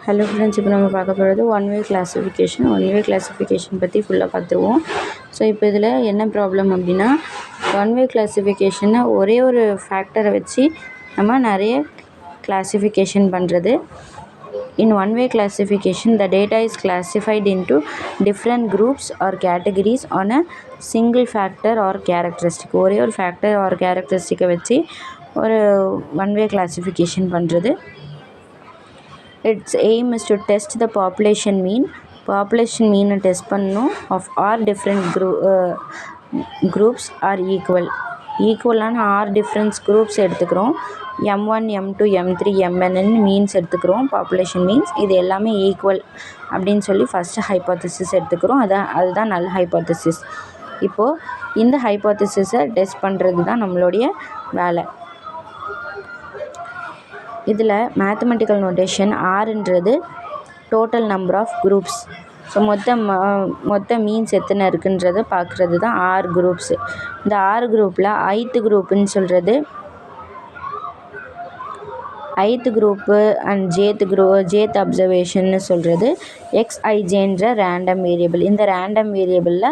Hello friends, இப்போ நம்ம பார்க்க போகிறது ஒன் வே கிளாஸிஃபிகேஷன் பற்றி ஃபுல்லாக பார்த்துருவோம். ஸோ இப்போ இதில் என்ன ப்ராப்ளம் அப்படின்னா, ஒன் வே கிளாஸிஃபிகேஷனை ஒரே ஒரு ஃபேக்டரை வச்சு நம்ம நிறைய கிளாஸிஃபிகேஷன் பண்ணுறது. In one way classification, the data is classified into different groups or categories on a single factor or characteristic. ஒரே ஒரு ஃபேக்டர் ஆர் கேரக்டரிஸ்டிக்கை வச்சு ஒரு ஒன் வே கிளாஸிஃபிகேஷன் பண்ணுறது. Its aim is to test the population mean test பண்ணணும் of all different groups are ஈக்குவலான are difference groups எடுத்துக்கிறோம். M1 M2 M3 MN means எடுத்துக்கிறோம். Population means இது எல்லாமே ஈக்குவல் அப்படின்னு சொல்லி ஃபஸ்ட்டு ஹைப்போதசிஸ் எடுத்துக்கிறோம். அதுதான் நல்ல ஹைப்போதசிஸ். இப்போது இந்த ஹைப்போதசிஸை டெஸ்ட் பண்ணுறது தான் நம்மளுடைய வேலை. இதில் மேத்தமெட்டிக்கல் நோட்டேஷன் ஆர்ன்றது total number of groups. So மொத்த மீன்ஸ் எத்தனை இருக்குன்றதை பார்க்குறது தான் ஆர் குரூப்ஸு. இந்த ஆர் குரூப்பில் குரூப்புன்னு சொல்கிறது குரூப்பு அண்ட் ஜேத் அப்சர்வேஷன்னு சொல்கிறது XIJன்ற ரேண்டம் வேரியபிள். இந்த ரேண்டம் வேரியபிளில்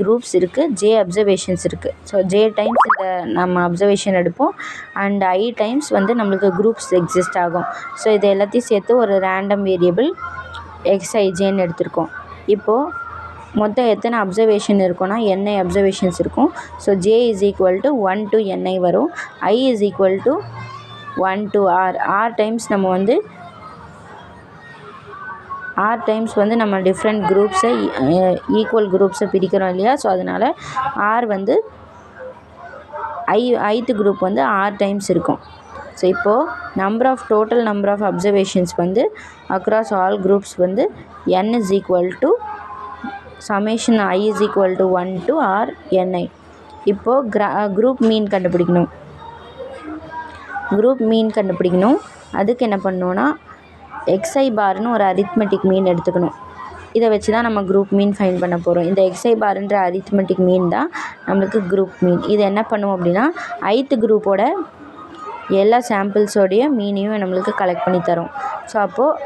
குரூப்ஸ் இருக்குது, ஜே அப்சர்வேஷன்ஸ் இருக்குது. ஸோ ஜே டைம்ஸ் இந்த நம்ம அப்சர்வேஷன் எடுப்போம் அண்ட் டைம்ஸ் நம்மளுக்கு குரூப்ஸ் எக்ஸிஸ்ட் ஆகும். ஸோ இது எல்லாத்தையும் சேர்த்து ஒரு ரேண்டம் வேரியபிள் XIJன்னு எடுத்திருக்கோம். இப்போது மொத்தம் எத்தனை அப்சர்வேஷன் இருக்கும்னா NI அப்சர்வேஷன்ஸ் இருக்கும். So J is equal to 1 to NI வரும். I is equal to 1 to R times நம்ம டிஃப்ரெண்ட் குரூப்ஸை ஈக்குவல் குரூப்ஸை பிரிக்கிறோம் இல்லையா. ஸோ அதனால் R ith group R times இருக்கும். ஸோ இப்போது total number of observations across all groups N is equal to summation I is equal to 1 to R NI. இப்போது group மீன் கண்டுபிடிக்கணும். அதுக்கு என்ன பண்ணணுன்னா XI பார்னு ஒரு அரித்மெட்டிக் மீன் எடுத்துக்கணும். இதை வச்சு தான் நம்ம குரூப் மீன் ஃபைண்ட் பண்ண போகிறோம். இந்த XI பார்ன்ற அரித்மெட்டிக் மீன் தான் நம்மளுக்கு குரூப் மீன். இது என்ன பண்ணுவோம் அப்படின்னா ith குரூப்போட எல்லா சாம்பிள்ஸோடைய மீனையும் நம்மளுக்கு கலெக்ட் பண்ணி தரும். ஸோ அப்போது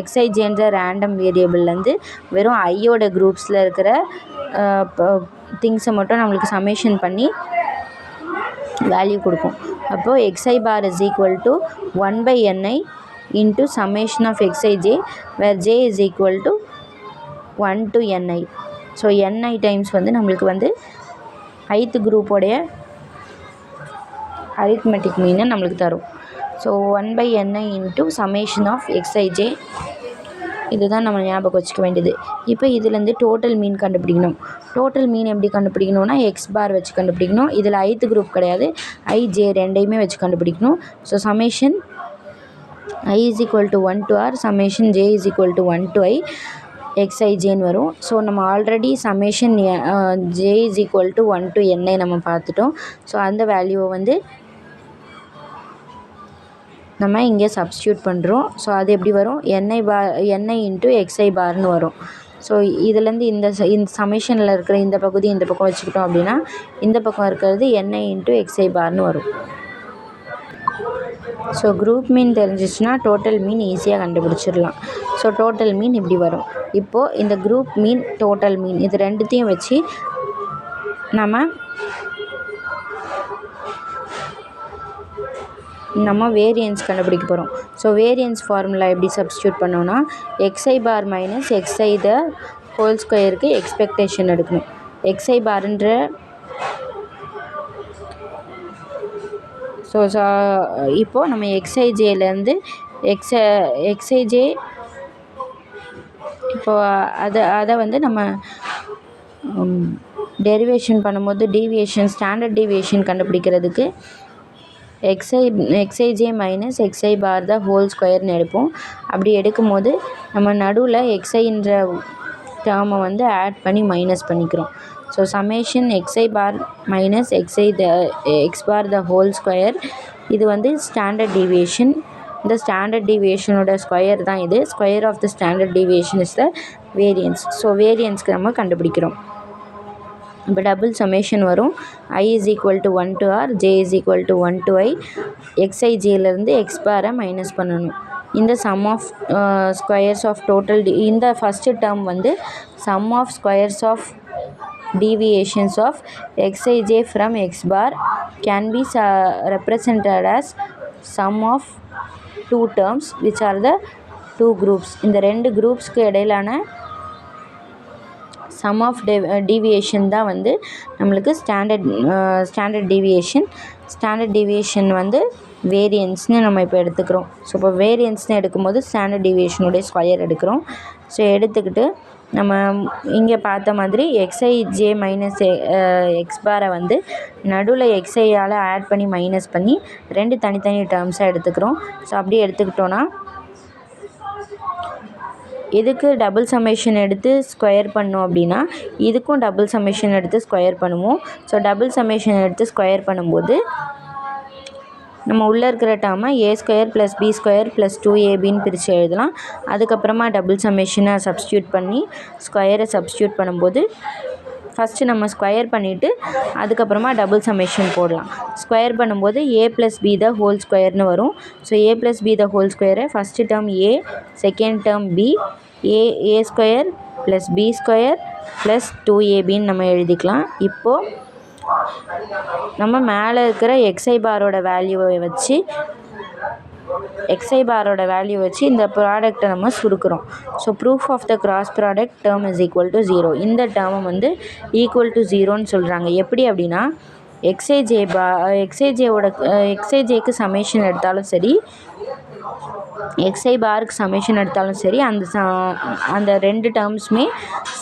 XIJன்ற ரேண்டம் வேரியபிள்லேருந்து வெறும் ஐயோட குரூப்ஸில் இருக்கிற திங்ஸை மட்டும் நம்மளுக்கு சமேஷன் பண்ணி வேல்யூ கொடுக்கும். அப்போது XI bar is equal to 1/NI into summation of XIJ where J is equal to 1 to NI. So NI times நம்மளுக்கு ith குரூப்போடைய அரித்மெட்டிக் மீனை நம்மளுக்கு தரும். So 1/NI into summation of XIJ, இதுதான் நம்ம ஞாபகம் வச்சுக்க வேண்டியது. இப்போ இதுலேருந்து டோட்டல் மீன் கண்டுபிடிக்கணும். டோட்டல் மீன் எப்படி கண்டுபிடிக்கணும்னா X பார் வச்சு கண்டுபிடிக்கணும். இதில் ith குரூப் கிடையாது, IJ ரெண்டையுமே வச்சு கண்டுபிடிக்கணும். So summation I is equal to 1 to R, summation J is equal to 1 to I XIJன்னு வரும். ஸோ நம்ம already summation J is equal to 1 to NI நம்ம பார்த்துட்டோம். ஸோ அந்த வேல்யூவை நம்ம இங்கே சப்ஸ்டியூட் பண்ணுறோம். ஸோ அது எப்படி வரும், NI இன்ட்டு XI பார்னு வரும். ஸோ இதுலேருந்து இந்த சமேஷனில் இருக்கிற இந்த பகுதி இந்த பக்கம் வச்சுக்கிட்டோம் அப்படின்னா இந்த பக்கம் இருக்கிறது NI இன்ட்டு XI பார்னு வரும். ஸோ குரூப் மீன் தெரிஞ்சிச்சுன்னா டோட்டல் மீன் ஈஸியாக கண்டுபிடிச்சிடலாம். ஸோ டோட்டல் மீன் இப்படி வரும். இப்போது இந்த குரூப் மீன், டோட்டல் மீன் இது ரெண்டுத்தையும் வச்சு நம்ம வேரியன்ஸ் கண்டுபிடிக்க போகிறோம். ஸோ வேரியன்ஸ் ஃபார்முலா எப்படி சப்ஸ்டியூட் பண்ணோன்னா XI bar minus XI the whole ஸ்கொயருக்கு எக்ஸ்பெக்டேஷன் எடுக்கணும். XI பார்ன்ற இப்போது நம்ம XIJலேருந்து XIJ இப்போது அதை நம்ம டெரிவேஷன் பண்ணும்போது ஸ்டாண்டர்ட் டீவியேஷன் கண்டுபிடிக்கிறதுக்கு XIJ minus XI bar the whole ஸ்கொயர்னு எடுப்போம். அப்படி எடுக்கும்போது நம்ம நடுவில் XIன்ற டேர்மை ஆட் பண்ணி மைனஸ் பண்ணிக்கிறோம். So summation XI bar minus X bar the whole square, இது ஸ்டாண்டர்ட் டீவியேஷன். இந்த ஸ்டாண்டர்ட் டீவியேஷனோட ஸ்கொயர் தான் இது. Square of the standard deviation is the variance. So வேரியன்ஸ்க்கு நம்ம கண்டுபிடிக்கிறோம். இப்போ டபுள் சமேஷன் வரும். I is equal to 1 to R, J is equal to 1 to I. XIJலேருந்து X பாரை மைனஸ் பண்ணணும். இந்த sum of squares of total இந்த first term வந்து sum of squares of deviations of xij from x bar can be represented as sum of two terms which are the two groups. இந்த ரெண்டு குரூப்ஸ்க்கு இடையிலான sum of deviation தான் வந்து நம்மளுக்கு standard deviation வந்து வேரியன்ஸ்னு நம்ம இப்போ எடுத்துக்கிறோம். ஸோ இப்போ வேரியன்ஸ்னு எடுக்கும்போது ஸ்டாண்டர்ட் டிவியேஷனுடைய ஸ்கொயர் எடுக்கிறோம். ஸோ எடுத்துக்கிட்டு நம்ம இங்கே பார்த்த மாதிரி xij மைனஸ் எக்ஸ் பாரை வந்து நடுவில் xiயால் ஆட் பண்ணி மைனஸ் பண்ணி ரெண்டு தனித்தனி டேர்ம்ஸாக எடுத்துக்கிறோம். ஸோ அப்படி எடுத்துக்கிட்டோன்னா இதுக்கு டபுள் சம்மேஷன் எடுத்து ஸ்கொயர் பண்ணோம் அப்படின்னா இதுக்கும் டபுள் சம்மேஷன் எடுத்து ஸ்கொயர் பண்ணுவோம். ஸோ டபுள் சம்மேஷன் எடுத்து ஸ்கொயர் பண்ணும்போது நம்ம உள்ளே இருக்கிற டேர்மை a² + b² + 2abன்னு பிரித்து எழுதலாம். அதுக்கப்புறமா டபுள் சம்மேஷனை சப்ஸ்டியூட் பண்ணி ஸ்கொயரை சப்ஸ்டியூட் பண்ணும்போது ஃபஸ்ட்டு நம்ம ஸ்கொயர் பண்ணிவிட்டு அதுக்கப்புறமா டபுள் சம்மேஷன் போடலாம். ஸ்கொயர் பண்ணும்போது a + b த ஹோல் ஸ்கொயர்னு வரும். So a + b the whole ஸ்கொயரை first term a, second term b, a² + b² + 2abன்னு நம்ம எழுதிக்கலாம். இப்போது நம்ம மேலே இருக்கிற xi பாரோட வேல்யூவை வச்சு இந்த ப்ராடக்டை நம்ம சுருக்கிறோம். So proof of the cross product term is equal to 0. இந்த டேர்மை வந்து ஈக்குவல் டு 0ன்னு சொல்கிறாங்க. எப்படி அப்படின்னா xijக்கு சமேஷன் எடுத்தாலும் சரி xi பாருக்கு சமேஷன் எடுத்தாலும் சரி அந்த ரெண்டு டேர்ம்ஸுமே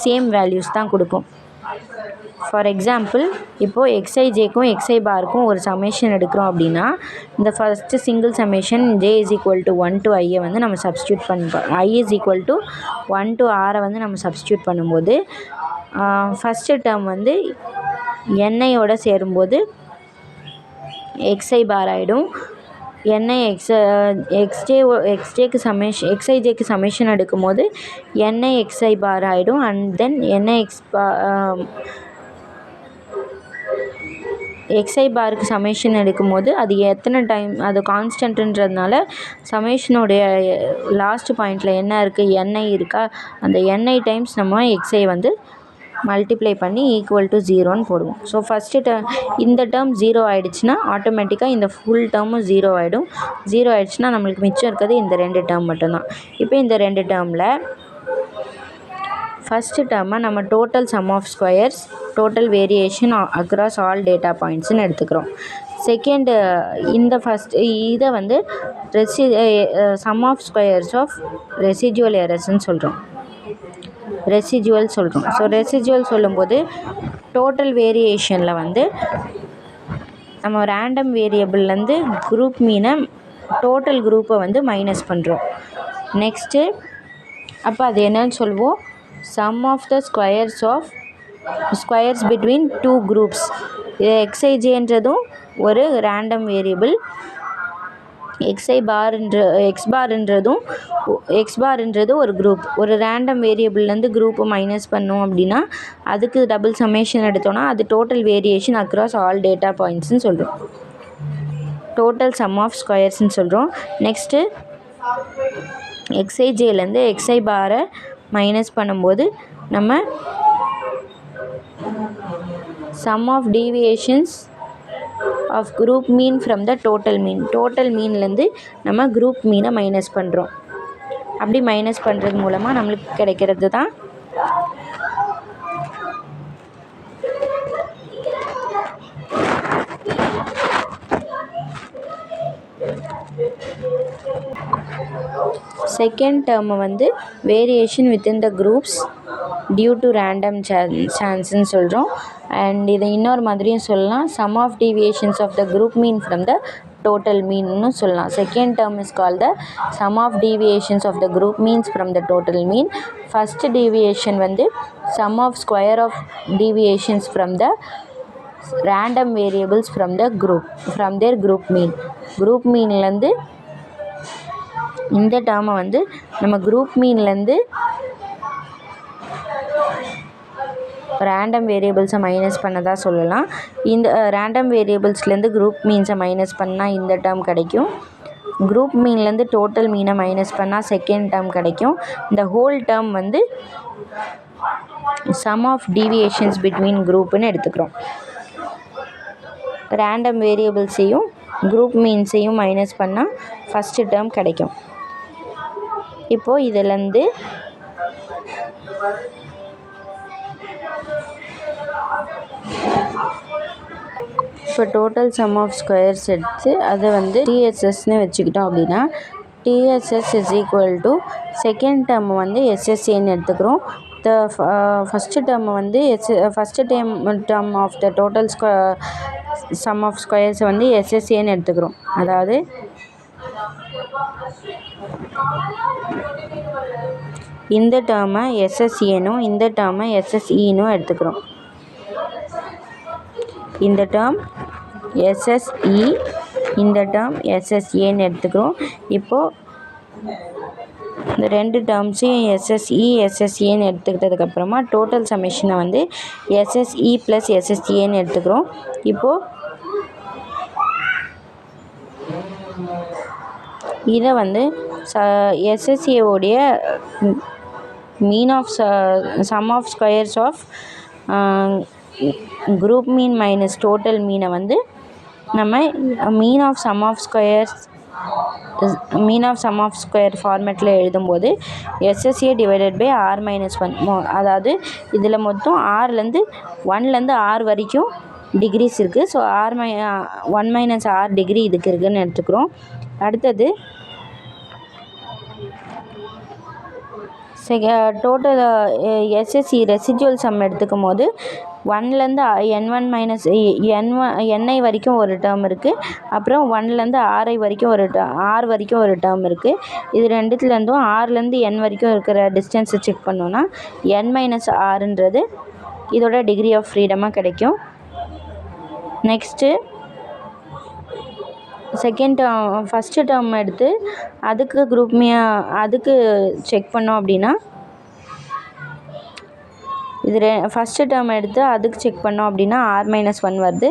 சேம் வேல்யூஸ் தான் கொடுக்கும். ஃபார் எக்ஸாம்பிள் இப்போது xijக்கும் xi பாருக்கும் ஒரு சமேஷன் எடுக்கிறோம் அப்படின்னா இந்த first single summation j = 1 to i வந்து நம்ம சப்ஸ்டியூட் பண்ணுறோம். i = 1 to r வந்து நம்ம சப்ஸ்டியூட் பண்ணும்போது ஃபஸ்ட்டு டேர்ம் வந்து niயோட சேரும்போது xi பார் ஆகிடும். xijக்கு சமேஷன் எடுக்கும்போது ni xi பார் ஆகிடும். அண்ட் தென் xi பாருக்கு சமேஷன் எடுக்கும்போது அது எத்தனை டைம் அது கான்ஸ்டன்ட்ன்றதுனால சமேஷனுடைய லாஸ்ட் பாயிண்டில் என்ன இருக்குது ni இருக்கா, அந்த ni டைம்ஸ் நம்ம xi வந்து மல்டிப்ளை பண்ணி ஈக்குவல் டு 0ன்னு போடுவோம். ஸோ ஃபஸ்ட்டு இந்த டேர்ம் 0 ஆகிடுச்சுன்னா ஆட்டோமேட்டிக்காக இந்த ஃபுல் டேர்மும் 0 ஆகிடும். 0 ஆகிடுச்சுன்னா நம்மளுக்கு மிச்சம் இருக்கிறது இந்த ரெண்டு டேர்ம் மட்டும்தான். இப்போ இந்த ரெண்டு டேர்மில் ஃபஸ்ட்டு டேர்மை நம்ம total sum of squares total variation across all data பாயிண்ட்ஸ்னு எடுத்துக்கிறோம். செகண்டு இதை வந்து sum of squares of residual எரர்ஸ்ன்னு சொல்கிறோம். ஸோ ரெசிஜுவல் சொல்லும்போது டோட்டல் வேரியேஷனில் வந்து நம்ம ரேண்டம் வேரியபிள்லேருந்து குரூப் மீனை டோட்டல் குரூப்பை வந்து மைனஸ் பண்ணுறோம். நெக்ஸ்ட்டு அப்போ அது என்னன்னு சொல்லுவோம், sum of the squares between two groups. இது xijன்றதும் ஒரு ரேண்டம் வேரியபிள், x பார்ன்றது ஒரு குரூப். ஒரு ரேண்டம் வேரியபிள்லேருந்து குரூப்பை மைனஸ் பண்ணோம் அப்படின்னா அதுக்கு டபுள் சம்மேஷன் எடுத்தோன்னா அது total variation across all data பாயிண்ட்ஸ்னு சொல்கிறோம். டோட்டல் சம் ஆஃப் ஸ்கொயர்ஸ்ன்னு சொல்கிறோம். நெக்ஸ்ட்டு xijலேருந்து xi பாரை மைனஸ் பண்ணும்போது நம்ம sum of deviations of group mean from the total மீன்லேருந்து நம்ம குரூப் மீனை மைனஸ் பண்ணுறோம். அப்படி மைனஸ் பண்ணுறது மூலமாக நம்மளுக்கு கிடைக்கிறது தான் செகண்ட் டேர்மை வந்து variation within the groups due to random சான்ஸ்ன்னு சொல்கிறோம். அண்ட் இதை இன்னொரு மாதிரியும் சொல்லலாம், sum of deviations of the group mean from the total மீன்னு சொல்லலாம். Second term is call the sum of deviations of the group means from the total mean. First deviation வந்து sum of square of deviations from the random variables from their group மீன்லேருந்து இந்த டேர்மை வந்து நம்ம group மீன்லேருந்து random வேரியபிள்ஸை minus பண்ணதாக சொல்லலாம். இந்த random வேரியபிள்ஸ்லேருந்து group மீன்ஸை minus பண்ணால் இந்த டேர்ம் கிடைக்கும். குரூப் மீன்லேருந்து டோட்டல் மீனை மைனஸ் பண்ணால் செகண்ட் டேர்ம் கிடைக்கும். இந்த ஹோல் டேர்ம் வந்து சம் ஆஃப் டீவியேஷன்ஸ் பிட்வீன் குரூப்புன்னு எடுத்துக்கிறோம். ரேண்டம் வேரியபிள்ஸையும் குரூப் மீன்ஸையும் மைனஸ் பண்ணால் ஃபஸ்ட்டு டேர்ம் கிடைக்கும். இப்போது இதிலேருந்து இப்போ டோட்டல் சம் ஆஃப் ஸ்கொயர்ஸ் எடுத்து அதை வந்து டிஎஸ்எஸ்ன்னு வச்சுக்கிட்டோம் அப்படின்னா TSS is equal to second term வந்து எஸ்எஸ்ஏன்னு எடுத்துக்கிறோம். ஃபஸ்ட்டு டேர்ம் வந்து first term of the total sum of ஸ்கொயர்ஸை வந்து எஸ்எஸ்ஏன்னு எடுத்துக்கிறோம். அதாவது இந்த டேர்மை எஸ்எஸ்ஏனும் இந்த டேர்மை எஸ்எஸ்இனும் எடுத்துக்கிறோம். இந்த டேர்ம் எஸ்எஸ்இ, இந்த டேர்ம் எஸ்எஸ்ஏன்னு எடுத்துக்கிறோம். இப்போது இந்த ரெண்டு டேர்ம்ஸையும் எஸ்எஸ்இ எஸ்எஸ்ஏன்னு எடுத்துக்கிட்டதுக்கப்புறமா டோட்டல் சம்மேஷனை வந்து எஸ்எஸ்இ ப்ளஸ் எஸ்எஸ்ஏன்னு எடுத்துக்கிறோம். இப்போது இதை வந்து எஸ்எஸ்ஏவோடைய mean of sum of squares of group mean minus total மீனை வந்து நம்ம mean of sum of square ஃபார்மேட்டில் எழுதும்போது SSA divided by R minus 1, அதாவது இதில் மொத்தம் ஆர்லேருந்து 1லேருந்து ஆர் வரைக்கும் டிகிரிஸ் இருக்குது. ஸோ 1 மைனஸ் ஆர் டிகிரி இதுக்கு இருக்குதுன்னு எடுத்துக்கிறோம். அடுத்தது டோட்டல் எஸ்எஸ்இ ரெசிஜுவல் சம் எடுத்துக்கும் போது 1லேருந்து n1 மைனஸ் ni வரைக்கும் ஒரு டேர்ம் இருக்குது. அப்புறம் 1லேருந்து ஆர் வரைக்கும் ஒரு டேர்ம் இருக்குது. இது ரெண்டுத்துலேருந்தும் ஆர்லேருந்து n வரைக்கும் இருக்கிற டிஸ்டன்ஸை செக் பண்ணோன்னா n மைனஸ் ஆர்ன்றது இதோட டிகிரி ஆஃப் ஃப்ரீடமாக கிடைக்கும். நெக்ஸ்ட்டு ஃபஸ்ட்டு டேர்ம் எடுத்து அதுக்கு செக் பண்ணோம் அப்படின்னா ஃபஸ்ட்டு டேர்ம் எடுத்து அதுக்கு செக் பண்ணோம் அப்படின்னா ஆர் மைனஸ் 1 வருது.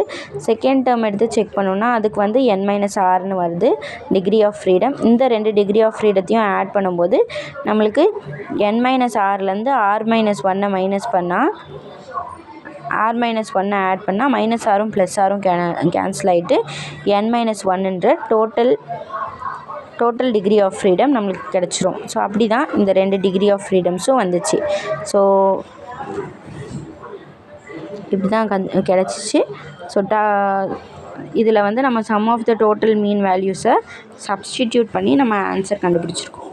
செகண்ட் டேர்ம் எடுத்து செக் பண்ணோன்னா அதுக்கு வந்து n மைனஸ் ஆர்னு வருது டிகிரி ஆஃப் ஃப்ரீடம். இந்த ரெண்டு டிகிரி ஆஃப் ஃப்ரீடத்தையும் ஆட் பண்ணும்போது நம்மளுக்கு n மைனஸ் ஆர்லேருந்து ஆர் மைனஸ் 1 மைனஸ் பண்ணால் ஆர் மைனஸ் 1 ஆட் பண்ணால் மைனஸ் ஆரும் ப்ளஸ் ஆரும் கேன்சல் ஆகிட்டு n மைனஸ் 1ன்ற டோட்டல் டிகிரி ஆஃப் ஃப்ரீடம் நம்மளுக்கு கிடச்சிரும். ஸோ அப்படி தான் இந்த ரெண்டு டிகிரி ஆஃப் ஃப்ரீடம்ஸும் வந்துச்சு. ஸோ இப்படி தான் கிடச்சிச்சு. ஸோ இதில் வந்து நம்ம sum of the total mean வேல்யூஸை சப்ஸ்டிடியூட் பண்ணி நம்ம ஆன்சர் கண்டுபிடிச்சிருக்கோம்.